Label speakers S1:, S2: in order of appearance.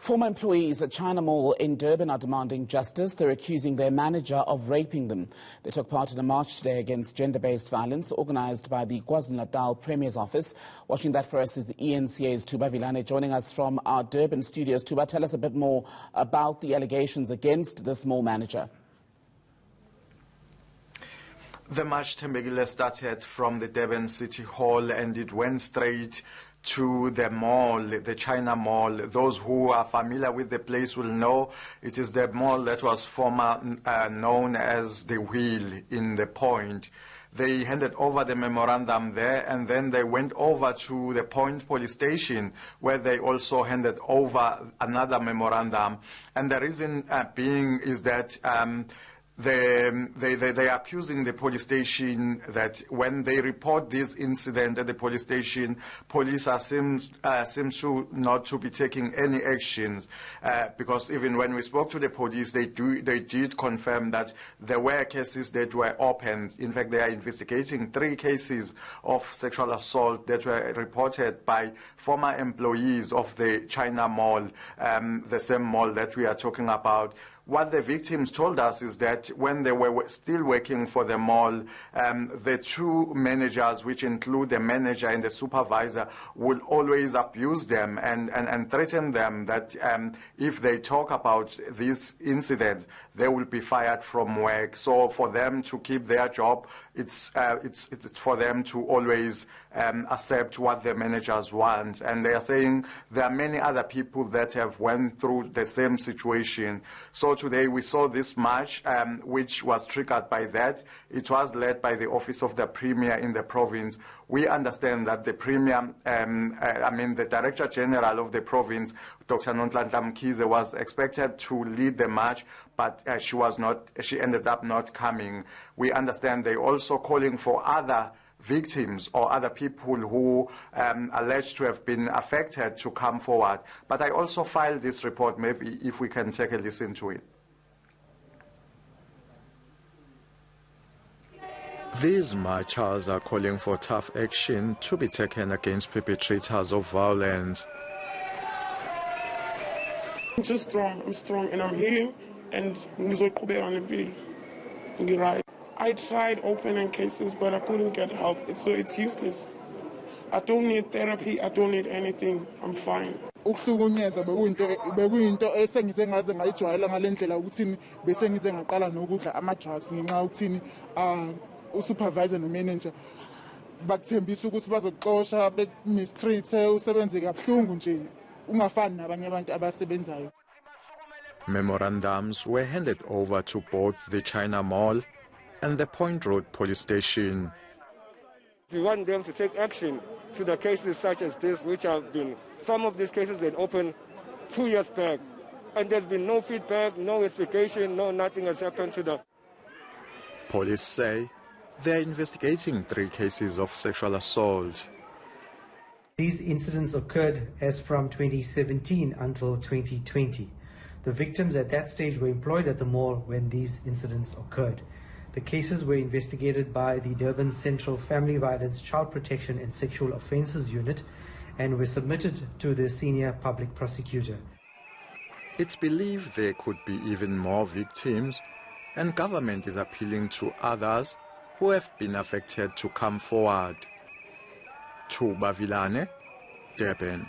S1: Former employees at China Mall in Durban are demanding justice. They're accusing their manager of raping them. They took part in a march today against gender-based violence organised by the KwaZulu-Natal Premier's office. Watching that for us is eNCA's Thuba Vilane, joining us from our Durban studios. Thuba, tell us a bit more about the allegations against this mall manager.
S2: The march started from the Durban City Hall and it went straight to the mall, the China Mall. Those who are familiar with the place will know it is the mall that was formerly known as the Wheel in the Point. They handed over the memorandum there, and then they went over to the Point police station, where they also handed over another memorandum. And the reason being is that they are accusing the police station that when they report this incident at the police station, police seems to not to be taking any actions, because even when we spoke to the police, they did confirm that there were cases that were opened. In fact, they are investigating 3 cases of sexual assault that were reported by former employees of the China Mall, the same mall that we are talking about. What the victims told us is that when they were still working for the mall, the 2 managers, which include the manager and the supervisor, would always abuse them and threaten them that if they talk about this incident, they will be fired from work. So for them to keep their job, it's for them to always accept what the managers want. And they are saying there are many other people that have went through the same situation. So today we saw this march, which was triggered by that. It was led by the Office of the Premier in the province. We understand that the Premier, the Director General of the province, Dr. Nhlanhla Mkhize, was expected to lead the march, but she ended up not coming. We understand they're also calling for other victims or other people who alleged to have been affected to come forward. But I also filed this report, maybe if we can take a listen to it.
S3: These marchers are calling for tough action to be taken against perpetrators of violence.
S4: I'm just strong. I'm strong and I'm healing, and I tried opening cases, but I couldn't get help. So it's useless. I don't need therapy. I don't need anything. I'm fine.
S5: Ukuhlukunyezwa bekuyinto esengize ngaze ngayijwayela ngalendlela ukuthi bese ngize ngaqala nokudla ama drugs ngenxa ukuthi usupervisor nomanager bakuthembisa ukuthi bazokuxosha bekumistreethe usebenze kabuhlungu nje ungafani nabanye abantu abasebenzayo.
S3: Memorandums were handed over to both the China Mall and the Point Road police station.
S6: We want them to take action to the cases such as this, which have been, some of these cases that opened 2 years back, and there's been no feedback, no investigation, nothing has happened to them.
S3: Police say they are investigating 3 cases of sexual assault.
S7: These incidents occurred as from 2017 until 2020. The victims at that stage were employed at the mall when these incidents occurred. The cases were investigated by the Durban Central Family Violence, Child Protection and Sexual Offences Unit and were submitted to the Senior Public Prosecutor.
S3: It's believed there could be even more victims, and government is appealing to others who have been affected to come forward. Thuba Vilane, Durban.